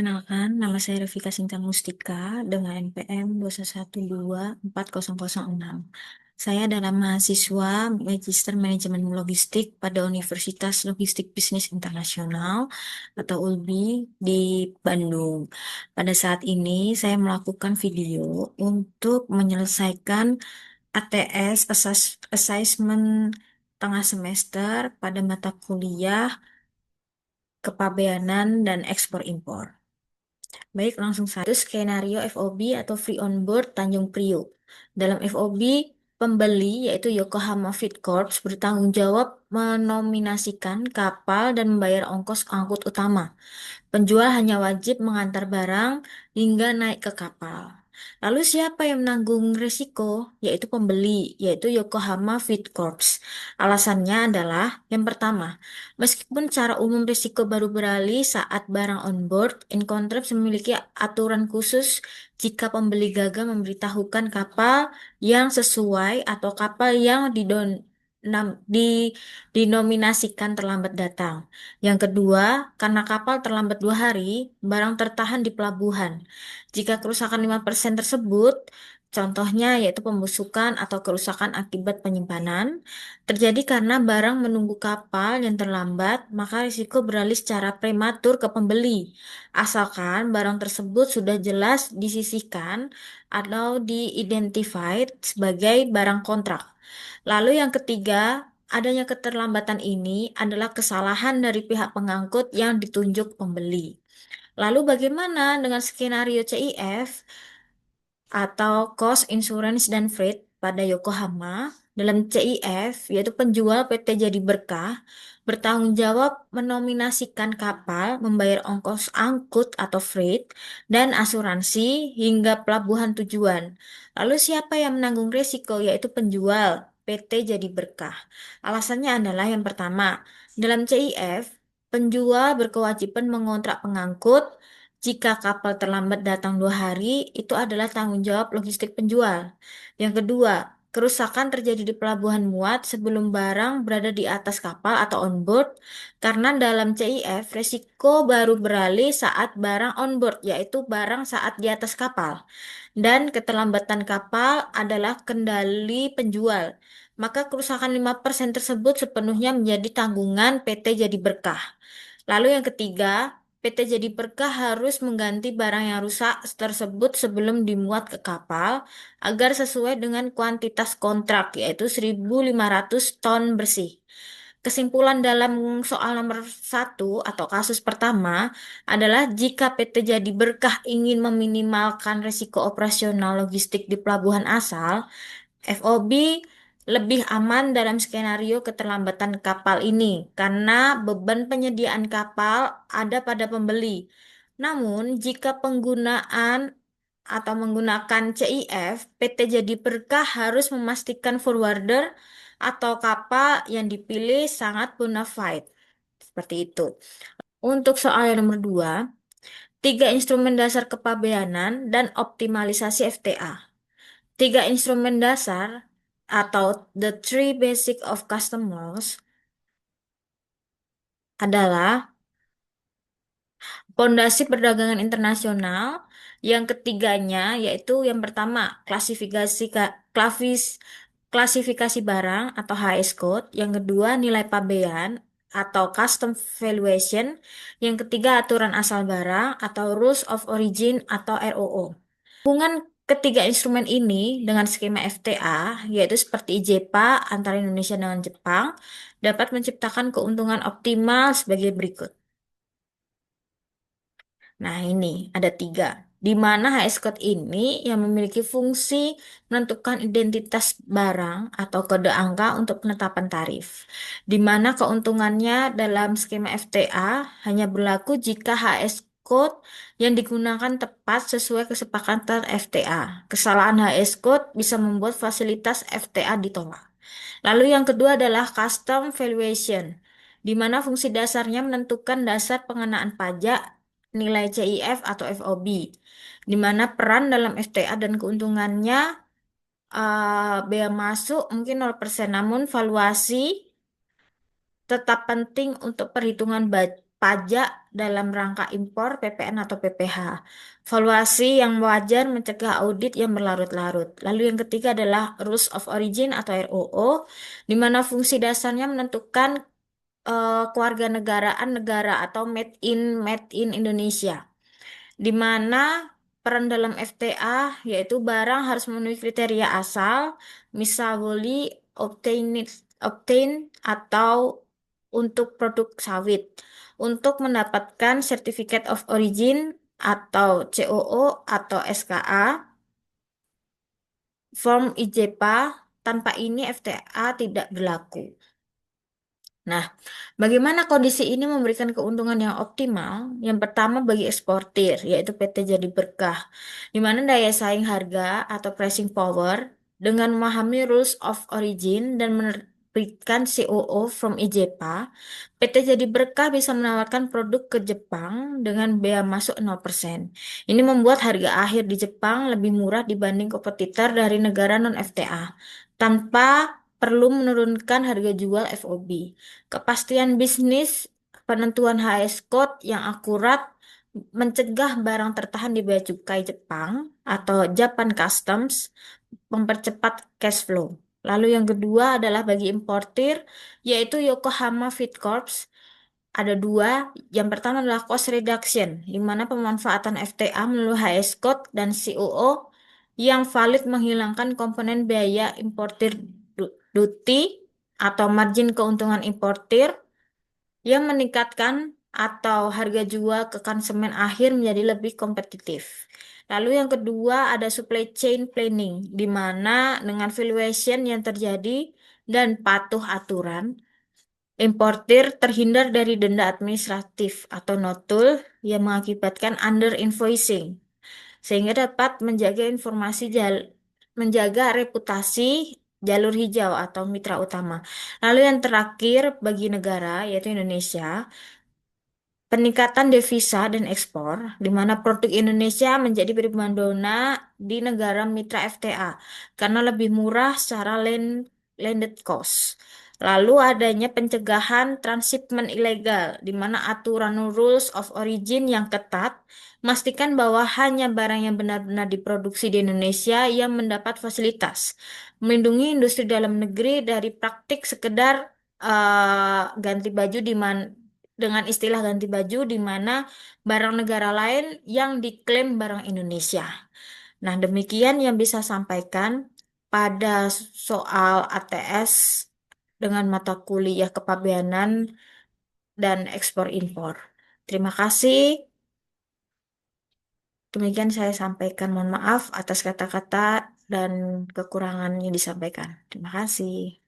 Kenalkan, nama saya Rafika Sinta Mustika dengan NPM 211240006. Saya adalah mahasiswa Magister Manajemen Logistik pada Universitas Logistik Bisnis Internasional atau ULBI di Bandung. Pada saat ini saya melakukan video untuk menyelesaikan ATS Assessment tengah semester pada mata kuliah Kepabeanan dan Ekspor Impor. Baik, langsung satu skenario FOB atau Free on Board Tanjung Priok. Dalam FOB, pembeli yaitu Yokohama Feed Corps bertanggung jawab menominasikan kapal dan membayar ongkos angkut utama. Penjual hanya wajib mengantar barang hingga naik ke kapal. Lalu siapa yang menanggung risiko? Yaitu pembeli, yaitu Yokohama Feed Corps. Alasannya adalah yang pertama, meskipun secara umum risiko baru beralih saat barang on board, Incoterms memiliki aturan khusus jika pembeli gagal memberitahukan kapal yang sesuai atau kapal yang dinominasikan terlambat datang. Yang kedua, karena kapal terlambat 2 hari, barang tertahan di pelabuhan. Jika kerusakan 5% tersebut, contohnya yaitu pembusukan atau kerusakan akibat penyimpanan, terjadi karena barang menunggu kapal yang terlambat, maka risiko beralih secara prematur ke pembeli. Asalkan barang tersebut sudah jelas disisihkan atau diidentified sebagai barang kontrak. Lalu yang ketiga, adanya keterlambatan ini adalah kesalahan dari pihak pengangkut yang ditunjuk pembeli. Lalu bagaimana dengan skenario CIF atau Cost Insurance dan Freight pada Yokohama? Dalam CIF, yaitu penjual PT Jadi Berkah, bertanggung jawab menominasikan kapal, membayar ongkos angkut atau freight, dan asuransi hingga pelabuhan tujuan. Lalu siapa yang menanggung risiko, yaitu penjual PT Jadi Berkah. Alasannya adalah yang pertama, dalam CIF, penjual berkewajiban mengontrak pengangkut. Jika kapal terlambat datang 2 hari, itu adalah tanggung jawab logistik penjual. Yang kedua, kerusakan terjadi di pelabuhan muat sebelum barang berada di atas kapal atau on board, karena dalam CIF resiko baru beralih saat barang on board, yaitu barang saat di atas kapal. Dan keterlambatan kapal adalah kendali penjual. Maka kerusakan 5% tersebut sepenuhnya menjadi tanggungan PT Jadi Berkah. Lalu yang ketiga, PT Jadi Berkah harus mengganti barang yang rusak tersebut sebelum dimuat ke kapal agar sesuai dengan kuantitas kontrak, yaitu 1.500 ton bersih. Kesimpulan dalam soal nomor 1 atau kasus pertama adalah jika PT Jadi Berkah ingin meminimalkan risiko operasional logistik di pelabuhan asal, FOB lebih aman dalam skenario keterlambatan kapal ini karena beban penyediaan kapal ada pada pembeli. Namun, jika penggunaan atau menggunakan CIF, PT Jadi Berkah harus memastikan forwarder atau kapal yang dipilih sangat bona fide. Seperti itu. Untuk soal yang nomor 2, 3 instrumen dasar kepabeanan dan optimalisasi FTA. 3 instrumen dasar atau the three basic of custom laws adalah pondasi perdagangan internasional, yang ketiganya yaitu yang pertama klasifikasi barang atau HS code, yang kedua nilai pabean atau custom valuation, yang ketiga aturan asal barang atau rules of origin atau ROO. Hubungan ketiga instrumen ini dengan skema FTA, yaitu seperti IJPA antara Indonesia dengan Jepang, dapat menciptakan keuntungan optimal sebagai berikut. Nah, ini ada 3. Di mana HS code ini yang memiliki fungsi menentukan identitas barang atau kode angka untuk penetapan tarif. Di mana keuntungannya dalam skema FTA hanya berlaku jika HS code yang digunakan tepat sesuai kesepakatan FTA. Kesalahan HS code bisa membuat fasilitas FTA ditolak. Lalu yang kedua adalah custom valuation, di mana fungsi dasarnya menentukan dasar pengenaan pajak nilai CIF atau FOB, di mana peran dalam FTA dan keuntungannya bea masuk mungkin 0%, namun valuasi tetap penting untuk perhitungan pajak dalam rangka impor PPN atau PPH. Valuasi yang wajar mencegah audit yang berlarut-larut. Lalu yang ketiga adalah Rules of Origin atau ROO, di mana fungsi dasarnya menentukan kewarganegaraan negara atau made in Indonesia, di mana peran dalam FTA yaitu barang harus memenuhi kriteria asal, misalnya obtain atau untuk produk sawit. Untuk mendapatkan Certificate of Origin atau COO atau SKA, form IJPA, tanpa ini FTA tidak berlaku. Nah, bagaimana kondisi ini memberikan keuntungan yang optimal? Yang pertama bagi eksportir, yaitu PT Jadi Berkah, di mana daya saing harga atau pricing power dengan memahami rules of origin dan menerbitkan COO from IJPA, PT Jadi Berkah bisa menawarkan produk ke Jepang dengan bea masuk 0%. Ini membuat harga akhir di Jepang lebih murah dibanding kompetitor dari negara non-FTA, tanpa perlu menurunkan harga jual FOB. Kepastian bisnis, penentuan HS code yang akurat, mencegah barang tertahan di bea cukai Jepang atau Japan Customs, mempercepat cash flow. Lalu yang kedua adalah bagi importir, yaitu Yokohama Feed Corps. Ada dua. Yang pertama adalah cost reduction, di mana pemanfaatan FTA melalui HS code dan COO yang valid menghilangkan komponen biaya importir duty atau margin keuntungan importir yang meningkatkan atau harga jual ke konsumen akhir menjadi lebih kompetitif. Lalu yang kedua ada supply chain planning, di mana dengan valuation yang terjadi dan patuh aturan, importir terhindar dari denda administratif atau notul yang mengakibatkan under invoicing, sehingga dapat menjaga menjaga reputasi jalur hijau atau mitra utama. Lalu yang terakhir bagi negara yaitu Indonesia, peningkatan devisa dan ekspor, di mana produk Indonesia menjadi primadona di negara mitra FTA karena lebih murah secara landed cost. Lalu adanya pencegahan transshipment ilegal, di mana aturan rules of origin yang ketat memastikan bahwa hanya barang yang benar-benar diproduksi di Indonesia yang mendapat fasilitas, melindungi industri dalam negeri dari praktik sekedar ganti baju dengan istilah ganti baju di mana barang negara lain yang diklaim barang Indonesia. Nah, demikian yang bisa sampaikan pada soal ATS dengan mata kuliah kepabeanan dan ekspor impor. Terima kasih. Demikian saya sampaikan. Mohon maaf atas kata-kata dan kekurangan yang disampaikan. Terima kasih.